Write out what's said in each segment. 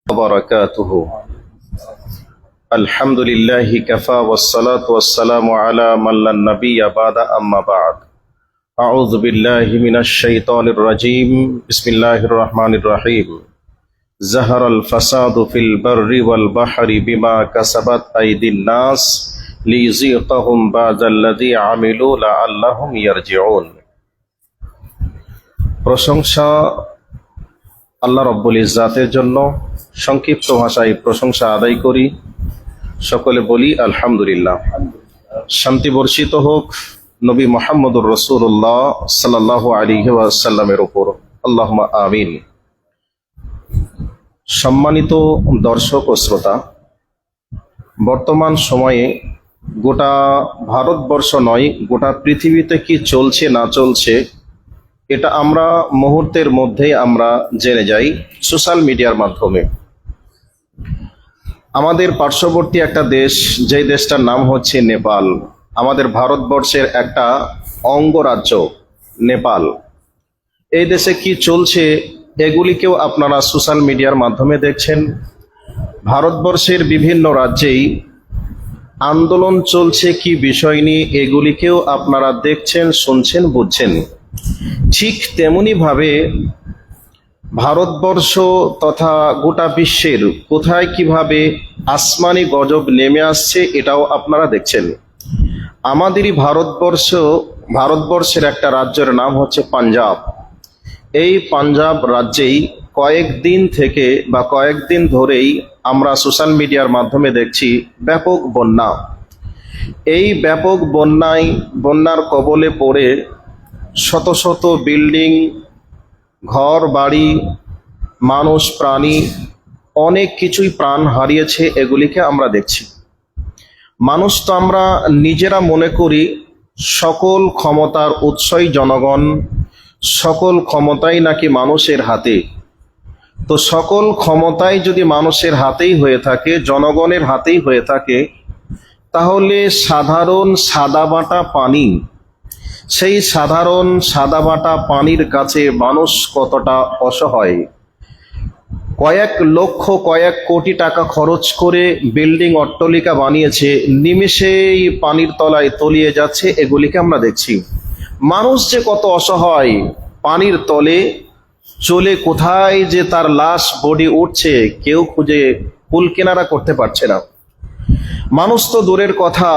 وبركاته الحمد لله كفى والصلاة والسلام على من لا نبي بعد أما بعد أعوذ بالله من الشيطان الرجيم بسم الله الرحمن الرحيم ظهر الفساد في البر والبحر بما كسبت أيدي الناس ليذيقهم بعض الذي عملوا لعلهم يرجعون প্রশংসা আল্লাহ রব্বুল ইজ্জাতের জন্য। সংক্ষিপ্ত ভাষায় প্রশংসা আদায় করি, সকলে বলি আলহামদুলিল্লাহ। শান্তি বর্ষিত হোক নবী মুহাম্মদুর রাসূলুল্লাহ সাল্লাল্লাহু আলাইহি ওয়াসাল্লামের উপর, আল্লাহুম্মা আমিন। সম্মানিত দর্শক ও শ্রোতা, বর্তমান সময়ে গোটা ভারতবর্ষ নয়, গোটা পৃথিবীতে কি চলছে না চলছে এটা আমরা মুহূর্তের মধ্যেই আমরা জেনে যাই সোশ্যাল মিডিয়ার মাধ্যমে। আমাদের পার্শ্ববর্তী একটা দেশ, যে দেশটার নাম হচ্ছে নেপাল, আমাদের ভারতবর্ষের একটা অঙ্গরাজ্য নেপাল। এই দেশে কি চলছে এগুলিকেও আপনারা সোশ্যাল মিডিয়ার মাধ্যমে দেখছেন। ভারতবর্ষের বিভিন্ন রাজ্যেই আন্দোলন চলছে কি বিষয় নিয়ে, এগুলিকেও আপনারা দেখছেন, শুনছেন, বুঝছেন। ঠিক তেমনি ভাবে ভারতবর্ষ তথা গোটা বিশ্বের কোথায় কিভাবে আসমানি গজব নেমে আসছে এটাও আপনারা দেখছেন। আমাদেরই ভারতবর্ষের একটা রাজ্যের নাম হচ্ছে পাঞ্জাব। এই পাঞ্জাব রাজ্যেই কয়েকদিন থেকে বা কয়েকদিন ধরেই আমরা সোশ্যাল মিডিয়ার মাধ্যমে দেখছি ব্যাপক বন্যা। এই ব্যাপক বন্যার কবলে পড়ে শত শত বিল্ডিং, ঘর বাড়ি, মানুষ, প্রাণী, অনেক কিছুই প্রাণ হারিয়েছে, এগুলিকে আমরা দেখছি। মানুষ তো আমরা নিজেরা মনে করি সকল ক্ষমতার উৎসই জনগণ, সকল ক্ষমতাই নাকি মানুষের হাতে। তো সকল ক্ষমতাই যদি মানুষের হাতেই হয়ে থাকে, জনগণের হাতেই হয়ে থাকে, তাহলে সাধারণ সাদাবাটা পানি, সেই সাধারণ সাদাবাটা পানির কাছে মানুষ কতটা অসহায়। কয়েক লক্ষ কয়েক কোটি টাকা খরচ করে বিল্ডিং অট্টালিকা বানিয়েছে, নিমেষেই পানির তলায় তলিয়ে যাচ্ছে, এগুলিকে আমরা দেখছি। মানুষ যে কত অসহায়, পানির তলে চলে কোথায় যে তার লাশ বডি উঠছে কেউ খুঁজে কুল কিনারা করতে পারছে না। মানুষ তো দূরের কথা,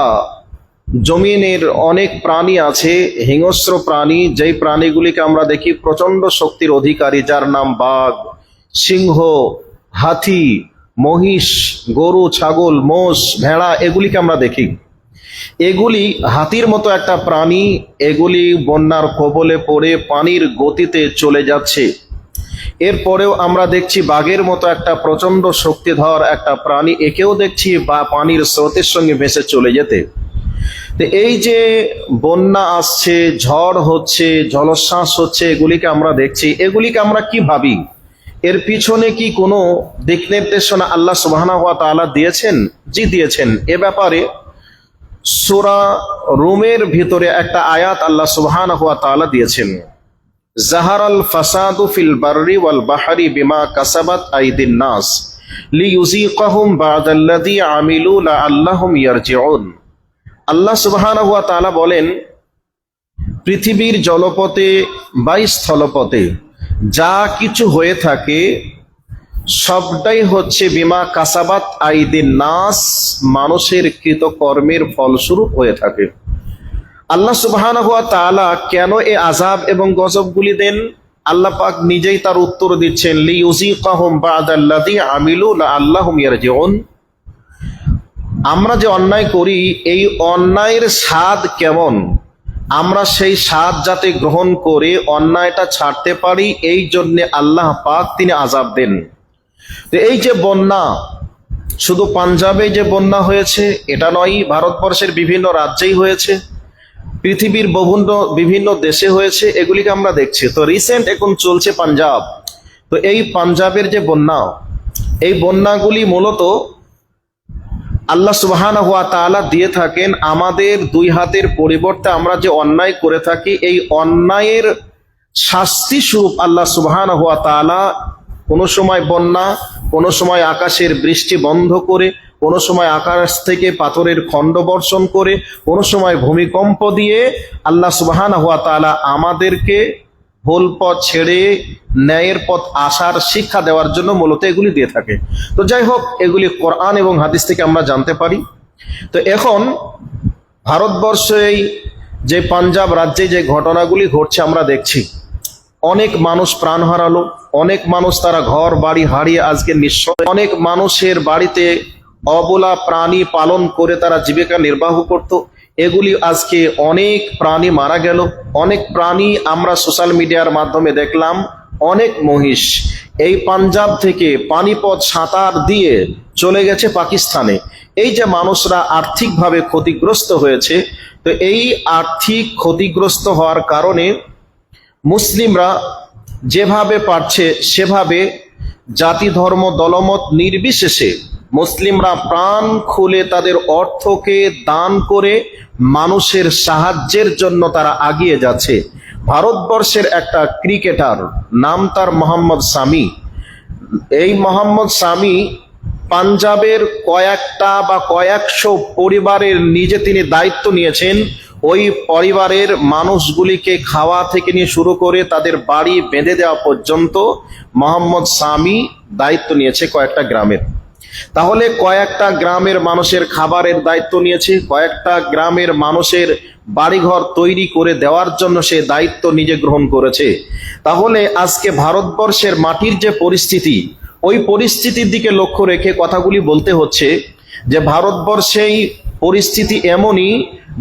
জমিনের অনেক প্রাণী আছে, হিংস্র প্রাণী, যেই প্রাণীগুলিকে আমরা দেখি প্রচন্ড শক্তির অধিকারী, যার নাম বাঘ, সিংহ, হাতি, মহিষ, গরু, ছাগল, মোষ, ভেড়া, এগুলিকে আমরা দেখি। এগুলি হাতির মতো একটা প্রাণী, এগুলি বন্যার কবলে পড়ে পানির গতিতে চলে যাচ্ছে। এরপরেও আমরা দেখছি বাঘের মতো একটা প্রচন্ড শক্তিধর একটা প্রাণী, একেও দেখছি বা পানির স্রোতের সঙ্গে ভেসে চলে যেতে। তো এই যে বন্যা আসছে, ঝড় হচ্ছে, জলোচ্ছ্বাস হচ্ছে, এগুলিকে আমরা দেখছি, এগুলিকে আমরা কি ভাবি? এর পিছনে কি কোনো দিক নির্দেশনা আল্লাহ সুবহানাহু ওয়া তাআলা দিয়েছেন? জি দিয়েছেন। এ ব্যাপারে সূরা রুমের ভিতরে একটা আয়াত আল্লাহ সুবহানাহু ওয়া তাআলা দিয়েছেন, জাহারাল ফাসাদু ফিল বাররি ওয়াল বাহরি বিমা কাসাবাত আইদিন নাস লিইউযীকাহুম বা'দাল্লাযী আমিলু লাআল্লাহুম ইয়ারজিউন। আল্লাহ সুবহানাহু ওয়া তাআলা বলেন, পৃথিবীর জলপথে বা স্থলপথে যা কিছু হয়ে থাকে সবটাই হচ্ছে বিমা কাসাবাত আইদিন নাস, মানুষের কৃতকর্মের ফলস্বরূপ হয়ে থাকে। আল্লাহ সুবহানাহু ওয়া তাআলা কেন এ আযাব এবং গজবগুলি দেন? আল্লাহ পাক নিজেই তার উত্তর দিচ্ছেন, লিইউযীকাহুম বা'দাল্লাযী আমিলু লাআল্লাহুম ইয়ারজিউন। আমরা যে অন্যায় করি, এই অন্যায়ের স্বাদ কেমন, আমরা সেই স্বাদ যাতে গ্রহণ করে অন্যায়টা ছাড়তে পারি, এই জন্য আল্লাহ পাক তিনি আযাব দেন। তো এই যে বন্যা, শুধু পাঞ্জাবে যে বন্যা হয়েছে এটা নয়, ভারতবর্ষের বিভিন্ন রাজ্যেই হয়েছে, পৃথিবীর বিভিন্ন দেশে হয়েছে, এগুলিকে আমরা দেখছি। তো রিসেন্ট এখন চলছে পাঞ্জাব। তো এই পাঞ্জাবের যে বন্যা, এই বন্যাগুলি মূলত আল্লাহ সুবহানাহু ওয়া তাআলা দিয়ে থাকেন আমাদের দুই হাতের পরিবর্তে আমরা যে অন্যায় করে থাকি, এই অন্যায়ের শাস্তি স্বরূপ আল্লাহ সুবহানাহু ওয়া তাআলা কোনো সময় বন্যা, কোনো সময় আকাশের বৃষ্টি বন্ধ করে, কোনো সময় আকাশ থেকে পাথরের খণ্ড বর্ষণ করে, কোনো সময় ভূমিকম্প দিয়ে আল্লাহ সুবহানাহু ওয়া তাআলা আমাদেরকে ভুল পথ ছেড়ে ন্যায়ের পথ আসার শিক্ষা দেওয়ার জন্য মূলত এগুলি দিয়ে থাকে। তো যাই হোক, এগুলি কোরআন এবং হাদিস থেকে আমরা জানতে পারি। তো এখন ভারতবর্ষে যে পাঞ্জাব রাজ্যে যে ঘটনাগুলি ঘটছে আমরা দেখছি, অনেক মানুষ প্রাণ হারালো, অনেক মানুষ তারা ঘর বাড়ি হারিয়ে আজকে নিঃস্ব, অনেক মানুষের বাড়িতে অবলা প্রাণী পালন করে তারা জীবিকা নির্বাহ করত, এগুলি আজকে অনেক প্রাণী মারা গেল। অনেক প্রাণী আমরা সোশ্যাল মিডিয়ার মাধ্যমে দেখলাম, অনেক মহিষ এই পাঞ্জাব থেকে পানিপথ সাঁতার দিয়ে চলে গেছে পাকিস্তানে। এই যে মানুষরা আর্থিকভাবে ক্ষতিগ্রস্ত হয়েছে, তো এই আর্থিক ক্ষতিগ্রস্ত হওয়ার কারণে মুসলিমরা যেভাবে পারছে সেভাবে জাতি ধর্ম দলমত নির্বিশেষে মুসলিমরা প্রাণ খুলে তাদের অর্থকে দান করে মানুষের সাহায্যের জন্য তারা এগিয়ে যাচ্ছে। ভারতবর্ষের একটা ক্রিকেটার, নাম তার মোহাম্মদ শামি। এই মোহাম্মদ শামি পাঞ্জাবের কয়েকটা বা কয়েকশো পরিবারের নিজে তিনি দায়িত্ব নিয়েছেন। ওই পরিবারের মানুষগুলিকে খাওয়া থেকে নিয়ে শুরু করে তাদের বাড়ি বেঁধে দেওয়া পর্যন্ত মোহাম্মদ শামি দায়িত্ব নিয়েছে কয়েকটা গ্রামের। তাহলে কয়েকটা গ্রামের মানুষের খাবারের দায়িত্ব নিয়েছে, কয়েকটা গ্রামের মানুষের বাড়িঘর তৈরি করে দেওয়ার জন্য সে দায়িত্ব নিজে গ্রহণ করেছে। তাহলে আজকে ভারতবর্ষের মাটির যে পরিস্থিতি, ওই পরিস্থিতির দিকে লক্ষ্য রেখে কথাগুলি বলতে হচ্ছে যে ভারতবর্ষেই পরিস্থিতি এমনই,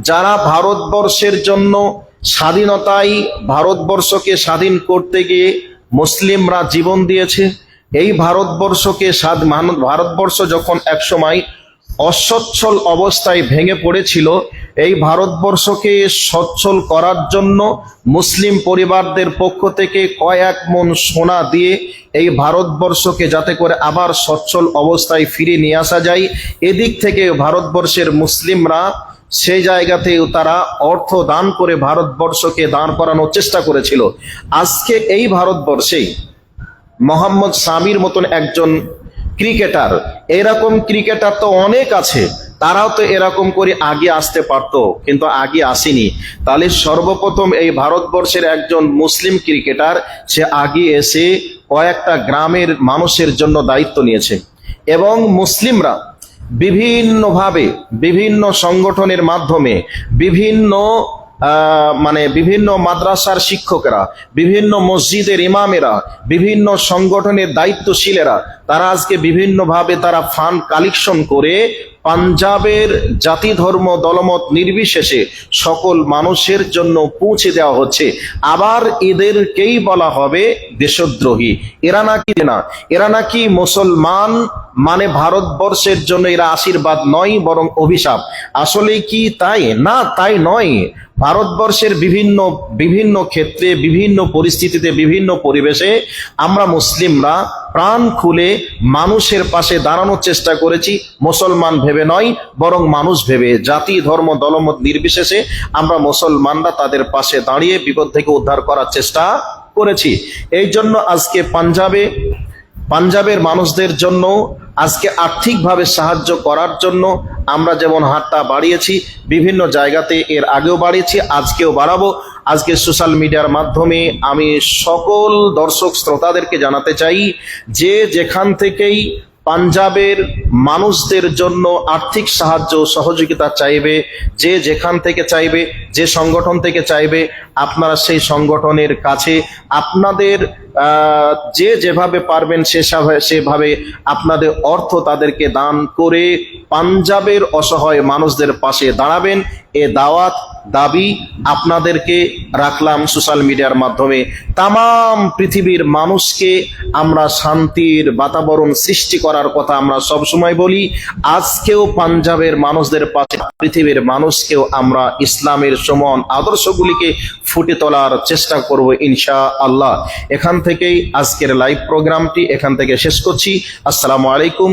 যারা ভারতবর্ষের জন্য স্বাধীনতায় ভারতবর্ষকে স্বাধীন করতে গিয়ে মুসলিমরা জীবন দিয়েছে। এই ভারতবর্ষকে ভারতবর্ষ যখন একসময় অসচ্ছল অবস্থায় ভেঙে পড়েছিল, এই ভারতবর্ষকে সচ্ছল করার জন্য মুসলিম পরিবারদের পক্ষ থেকে কয়েক মণ সোনা দিয়ে এই ভারতবর্ষকে যাতে করে আবার সচ্ছল অবস্থায় ফিরিয়ে নিয়ে আসা যায়, এদিক থেকে ভারতবর্ষের মুসলিমরা সেই জায়গাতেও তারা অর্থ দান করে ভারতবর্ষকে দাঁড় করানোর চেষ্টা করেছিল। আজকে এই ভারতবর্ষেই মোহাম্মদ শামির মতন একজন ক্রিকেটার, এরকম ক্রিকেটার তো অনেক আছে, তারাও তো এরকম করে আগে আসতে পারতো, কিন্তু আগে আসেনি। তাহলে সর্বপ্রথম এই ভারতবর্ষের একজন মুসলিম ক্রিকেটার সে আগে এসে কয়েকটা গ্রামের মানুষের জন্য দায়িত্ব নিয়েছে। এবং মুসলিমরা বিভিন্নভাবে বিভিন্ন সংগঠনের মাধ্যমে বিভিন্ন মাদ্রাসার শিক্ষকেরা, বিভিন্ন মসজিদের ইমামেরা, বিভিন্ন সংগঠনের দায়িত্বশীলেরা তারা আজকে বিভিন্নভাবে তারা ফান্ড কালেকশন করে পাঞ্জাবের জাতি ধর্ম দলমত নির্বিশেষে সকল মানুষের জন্য পৌঁছে দেওয়া হচ্ছে। আবার এদেরকেই বলা হবে দেশদ্রোহী। এরা নাকি মুসলমান, মানে ভারতবর্ষের জন্য এরা আশীর্বাদ নয় বরং অভিশাপ। আসলে কি তাই? না, তাই নয়। ভারতবর্ষের বিভিন্ন ক্ষেত্রে, বিভিন্ন পরিস্থিতিতে, বিভিন্ন পরিবেশে আমরা মুসলিমরা প্রাণ খুলে মানুষের পাশে দাঁড়ানোর চেষ্টা করেছি, মুসলমান ভেবে নয় বরং মানুষ ভেবে। জাতি ধর্ম দলমত নির্বিশেষে আমরা মুসলমানরা তাদের পাশে দাঁড়িয়ে বিপদ থেকে উদ্ধার করার চেষ্টা করেছি। এই জন্য আজকে পাঞ্জাবের মানুষদের জন্য আজকে আর্থিকভাবে সাহায্য করার জন্য আমরা যেমন হাতটা বাড়িয়েছি, বিভিন্ন জায়গাতে এর আগেও বাড়িয়েছি, আজকেও বাড়াবো। আজকে সোশ্যাল মিডিয়ার মাধ্যমে আমি সকল দর্শক শ্রোতাদেরকে জানাতে চাই যে যেখান থেকেই পাঞ্জাবের মানুষদের জন্য আর্থিক সাহায্য সহযোগিতা চাইবে, যে যেখান থেকে চাইবে, যে সংগঠন থেকে চাইবে, আপনারা সেই সংগঠনের কাছে আপনাদের যে যেভাবে পারবেন সেভাবে আপনাদের অর্থ তাদেরকে দান করে পাঞ্জাবের অসহায় মানুষদের পাশে দাঁড়াবেন। এ দাওয়াত দাবি আপনাদেরকে রাখলাম সোশ্যাল মিডিয়ার মাধ্যমে। তামাম পৃথিবীর মানুষকে আমরা শান্তির বাতাবরণ সৃষ্টি করার কথা আমরা সবসময় বলি। আজকেও পাঞ্জাবের মানুষদের পাশে পৃথিবীর মানুষকেও আমরা ইসলামের সমান আদর্শগুলিকে ফুটে তোলার চেষ্টা করব ইনশাআল্লাহ। এখান থেকেই আজকের লাইভ প্রোগ্রামটি এখান থেকে শেষ করছি। আসসালামু আলাইকুম।